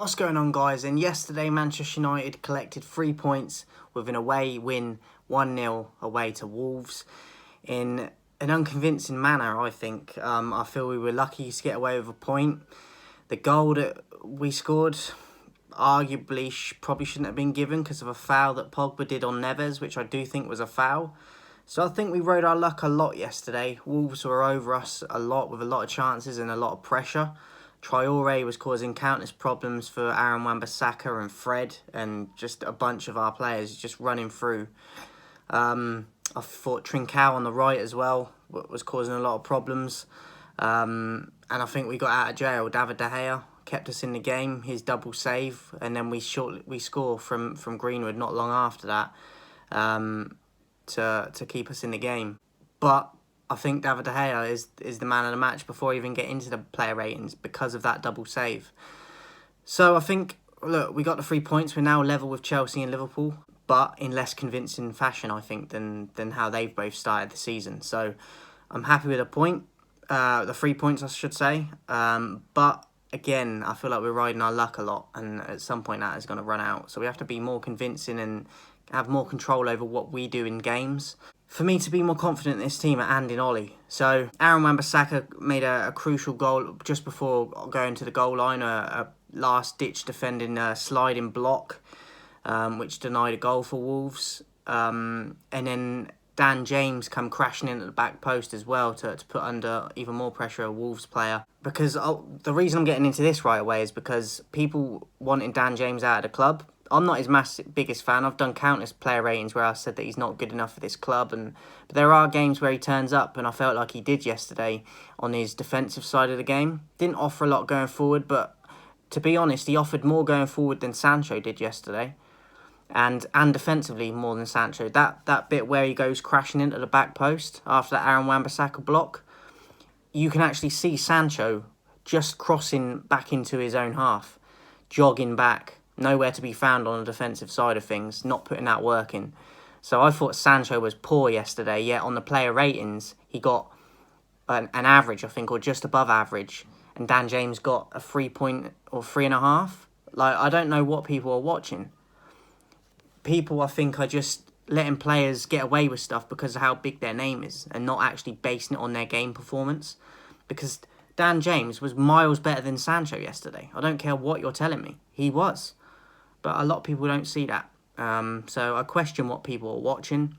What's going on, guys? And yesterday Manchester United collected 3 points with an away win, 1-0 away to Wolves in an unconvincing manner, I think. I feel we were lucky to get away with a point. The goal that we scored arguably probably shouldn't have been given because of a foul that Pogba did on Neves, which I do think was a foul. So I think we rode our luck a lot yesterday. Wolves were over us a lot with a lot of chances and a lot of pressure. Traore was causing countless problems for Busaka and Fred and just a bunch of our players just running through. I thought Trincao on the right as well was causing a lot of problems. And I think we got out of jail. David De Gea kept us in the game, his double save, and then we score from Greenwood not long after that to keep us in the game. But I think David De Gea is the man of the match before I even get into the player ratings because of that double save. So I think, look, we got the 3 points. We're now level with Chelsea and Liverpool, but in less convincing fashion, I think, than how they've both started the season. So I'm happy with the point, the 3 points, I should say. But again, I feel like we're riding our luck a lot, and at some point that is going to run out. So we have to be more convincing and have more control over what we do in games for me to be more confident in this team and in Ollie. So Busaka made a crucial goal just before going to the goal line, a last-ditch defending sliding block, which denied a goal for Wolves. And then Dan James come crashing in at the back post as well to put under even more pressure a Wolves player. Because the reason I'm getting into this right away is because people wanting Dan James out of the club. I'm not his biggest fan. I've done countless player ratings where I said that he's not good enough for this club. But there are games where he turns up, and I felt like he did yesterday on his defensive side of the game. Didn't offer a lot going forward, but to be honest, he offered more going forward than Sancho did yesterday. And defensively more than Sancho. That bit where he goes crashing into the back post after that Wan-Bissaka block, you can actually see Sancho just crossing back into his own half, jogging back, nowhere to be found on the defensive side of things, not putting that work in. So I thought Sancho was poor yesterday, yet on the player ratings, he got an average, I think, or just above average. And Dan James got a 3 point or 3.5. Like, I don't know what people are watching. People, I think, are just letting players get away with stuff because of how big their name is and not actually basing it on their game performance. Because Dan James was miles better than Sancho yesterday. I don't care what you're telling me. He was. But a lot of people don't see that. So I question what people are watching.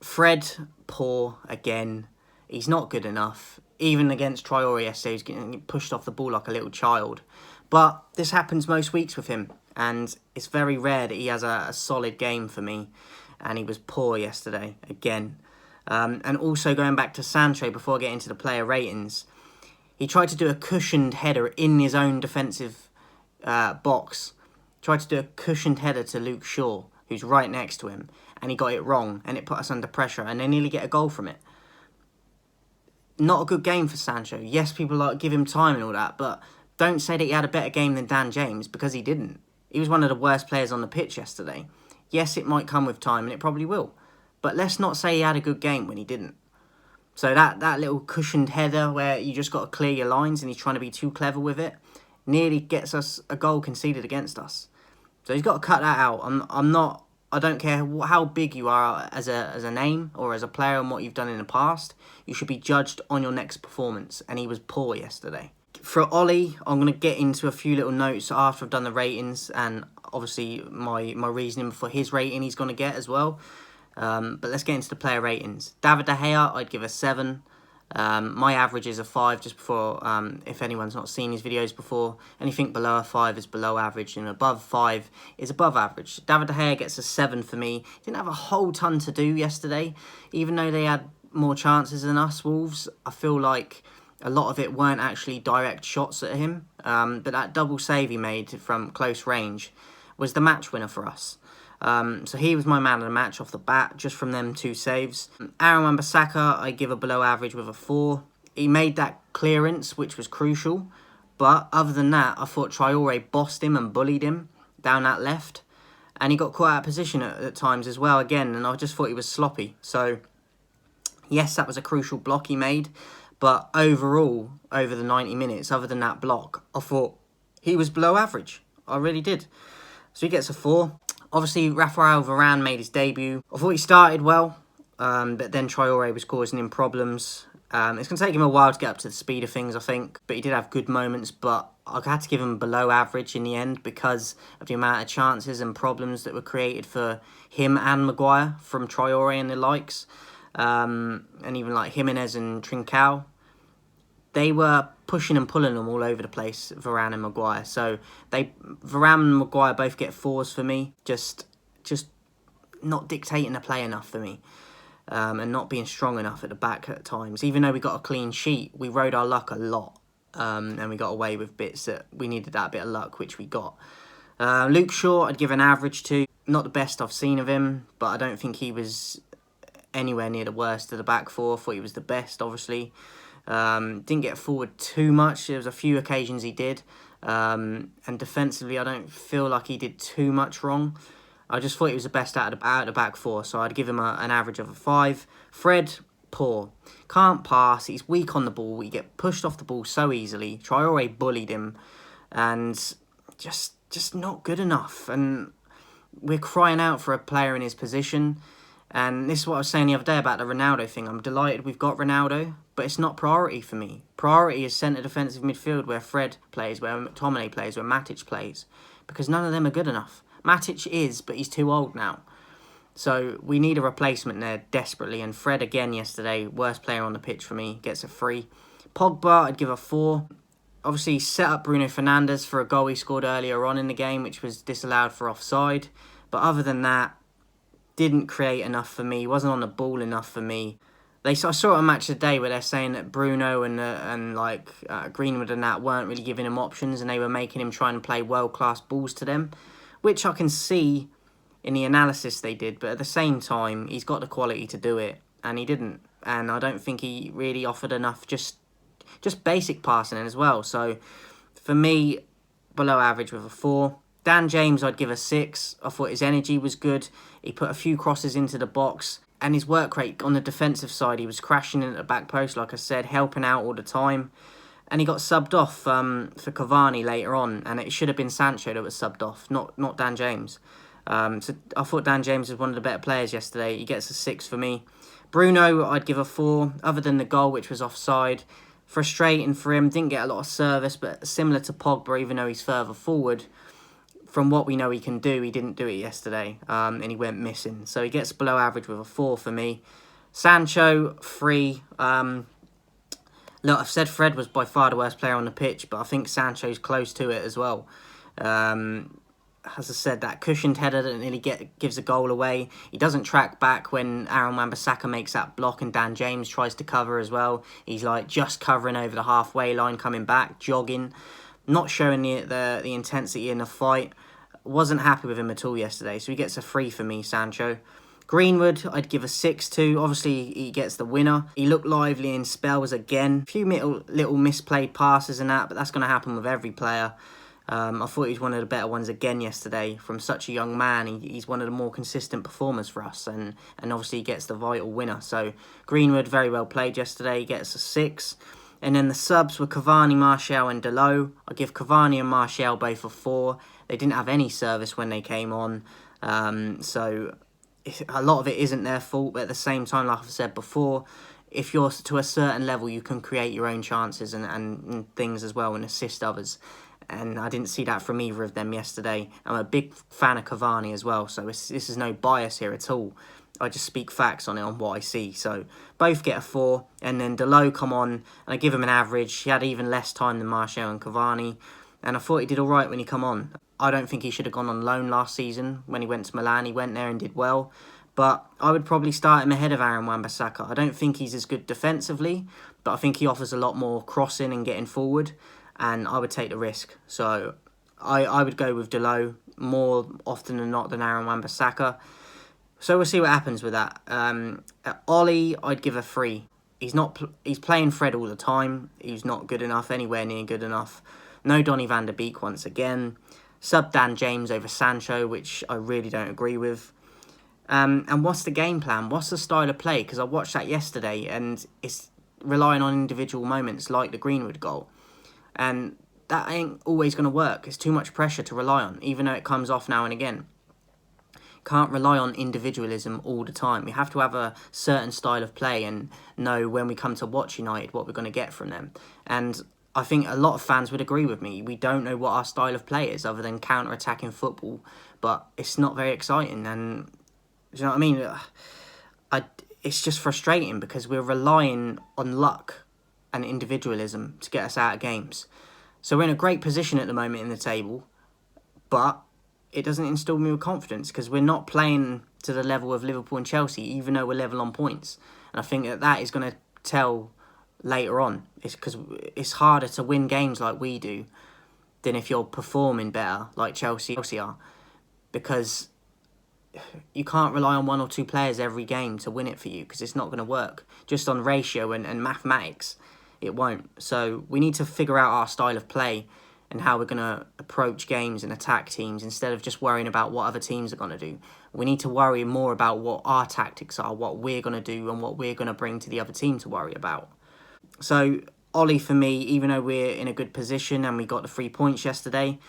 Fred, poor again. He's not good enough. Even against Traore yesterday, he's getting pushed off the ball like a little child. But this happens most weeks with him. And it's very rare that he has a solid game for me. And he was poor yesterday, again. And also going back to Sancho before I get into the player ratings. He tried to do a cushioned header in his own defensive box. Tried to do a cushioned header to Luke Shaw, who's right next to him, and he got it wrong, and it put us under pressure, and they nearly get a goal from it. Not a good game for Sancho. Yes, people like give him time and all that, but don't say that he had a better game than Dan James, because he didn't. He was one of the worst players on the pitch yesterday. Yes, it might come with time, and it probably will, but let's not say he had a good game when he didn't. So that little cushioned header where you just got to clear your lines and he's trying to be too clever with it, nearly gets us a goal conceded against us. So he's got to cut that out. I don't care how big you are as a name or as a player and what you've done in the past. You should be judged on your next performance, and he was poor yesterday. For Ollie, I'm going to get into a few little notes after I've done the ratings and obviously my reasoning for his rating he's going to get as well. But let's get into the player ratings. David De Gea, I'd give a 7. My average is a 5, just before, if anyone's not seen these videos before. Anything below a 5 is below average, and above 5 is above average. David De Gea gets a 7 for me. Didn't have a whole ton to do yesterday, even though they had more chances than us, Wolves. I feel like a lot of it weren't actually direct shots at him, but that double save he made from close range was the match winner for us. So he was my man of the match off the bat, just from them 2 saves. Wan-Bissaka, I give a below average with a 4. He made that clearance, which was crucial. But other than that, I thought Traore bossed him and bullied him down that left. And he got caught out of position at times as well, again. And I just thought he was sloppy. So, yes, that was a crucial block he made. But overall, over the 90 minutes, other than that block, I thought he was below average. I really did. So he gets a 4. Obviously, Raphael Varane made his debut. I thought he started well, but then Traore was causing him problems. It's going to take him a while to get up to the speed of things, I think. But he did have good moments, but I had to give him below average in the end because of the amount of chances and problems that were created for him and Maguire from Traore and the likes. And even like Jimenez and Trincao. They were pushing and pulling them all over the place, Varane and Maguire. So Varane and Maguire both get 4s for me. Just not dictating the play enough for me. And not being strong enough at the back at times. Even though we got a clean sheet, we rode our luck a lot. And we got away with bits that we needed that bit of luck, which we got. Luke Shaw, I'd give an average to. Not the best I've seen of him, but I don't think he was anywhere near the worst of the back four. I thought he was the best, obviously. Didn't get forward too much. There was a few occasions he did. And defensively, I don't feel like he did too much wrong. I just thought he was the best out of the back four, so I'd give him an average of a 5. Fred, poor. Can't pass. He's weak on the ball. He get pushed off the ball so easily. Traore bullied him. And just not good enough. And we're crying out for a player in his position. And this is what I was saying the other day about the Ronaldo thing. I'm delighted we've got Ronaldo, but it's not priority for me. Priority is centre defensive midfield where Fred plays, where McTominay plays, where Matic plays. Because none of them are good enough. Matic is, but he's too old now. So we need a replacement there desperately. And Fred, again yesterday, worst player on the pitch for me, gets a 3. Pogba, I'd give a 4. Obviously, he set up Bruno Fernandes for a goal he scored earlier on in the game, which was disallowed for offside. But other than that, didn't create enough for me. Wasn't on the ball enough for me. I saw a match today where they're saying that Bruno and Greenwood and that weren't really giving him options, and they were making him try and play world-class balls to them, which I can see in the analysis they did. But at the same time, he's got the quality to do it, and he didn't. And I don't think he really offered enough just basic passing as well. So for me, below average with a 4. Dan James, I'd give a 6. I thought his energy was good. He put a few crosses into the box. And his work rate on the defensive side, he was crashing in at the back post, like I said, helping out all the time. And he got subbed off for Cavani later on. And it should have been Sancho that was subbed off, not Dan James. So I thought Dan James was one of the better players yesterday. He gets a 6 for me. Bruno, I'd give a 4. Other than the goal, which was offside. Frustrating for him. Didn't get a lot of service, but similar to Pogba, even though he's further forward. From what we know he can do, he didn't do it yesterday, and he went missing. So he gets below average with a 4 for me. Sancho, 3. Look, I've said Fred was by far the worst player on the pitch, but I think Sancho's close to it as well. As I said, that cushioned header that nearly gives a goal away. He doesn't track back when Busaka makes that block and Dan James tries to cover as well. He's like just covering over the halfway line, coming back, jogging. Not showing the intensity in the fight. Wasn't happy with him at all yesterday. So he gets a 3 for me, Sancho. Greenwood, I'd give a 6 to. Obviously, he gets the winner. He looked lively in spells again. A few little misplayed passes and that, but that's going to happen with every player. I thought he was one of the better ones again yesterday. From such a young man, he's one of the more consistent performers for us. And obviously, he gets the vital winner. So Greenwood, very well played yesterday. He gets a 6. And then the subs were Cavani, Martial and Dalot. I give Cavani and Martial both a 4. They didn't have any service when they came on. So a lot of it isn't their fault. But at the same time, like I've said before, if you're to a certain level, you can create your own chances and things as well and assist others. And I didn't see that from either of them yesterday. I'm a big fan of Cavani as well. So this is no bias here at all. I just speak facts on it, on what I see. So both get a 4. And then Dalot come on, and I give him an average. He had even less time than Martial and Cavani. And I thought he did all right when he come on. I don't think he should have gone on loan last season when he went to Milan. He went there and did well. But I would probably start him ahead of Wan-Bissaka. I don't think he's as good defensively, but I think he offers a lot more crossing and getting forward. And I would take the risk. So I would go with Dalot more often than not than Wan-Bissaka. So we'll see what happens with that. Ollie, I'd give a 3. He's playing Fred all the time. He's not good enough, anywhere near good enough. No Donny van der Beek once again. Sub Dan James over Sancho, which I really don't agree with. And what's the game plan? What's the style of play? Because I watched that yesterday, and relying on individual moments like the Greenwood goal. And that ain't always going to work. It's too much pressure to rely on, even though it comes off now and again. Can't rely on individualism all the time. We have to have a certain style of play and know when we come to watch United what we're going to get from them. And I think a lot of fans would agree with me. We don't know what our style of play is other than counter-attacking football, but it's not very exciting. And do you know what I mean? It's just frustrating because we're relying on luck and individualism to get us out of games. So we're in a great position at the moment in the table, but it doesn't instill me with confidence because we're not playing to the level of Liverpool and Chelsea, even though we're level on points. And I think that is going to tell later on. It's because it's harder to win games like we do than if you're performing better like Chelsea are, because you can't rely on one or two players every game to win it for you because it's not going to work. Just on ratio and mathematics, it won't. So we need to figure out our style of play and how we're going to approach games and attack teams instead of just worrying about what other teams are going to do. We need to worry more about what our tactics are, what we're going to do and what we're going to bring to the other team to worry about. So Ollie, for me, even though we're in a good position and we got the 3 points yesterday,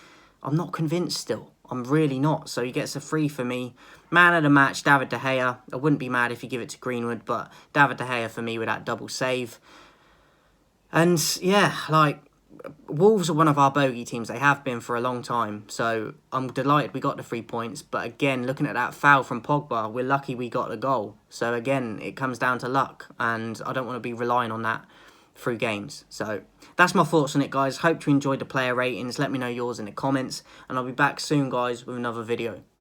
I'm not convinced still. I'm really not. So he gets a 3 for me. Man of the match, David De Gea. I wouldn't be mad if you give it to Greenwood, but David De Gea for me with that double save. And yeah, like, Wolves are one of our bogey teams. They have been for a long time. So I'm delighted we got the 3 points. But again, looking at that foul from Pogba, we're lucky we got the goal. So again, it comes down to luck. And I don't want to be relying on that through games. So that's my thoughts on it, guys. Hope you enjoyed the player ratings. Let me know yours in the comments. And I'll be back soon, guys, with another video.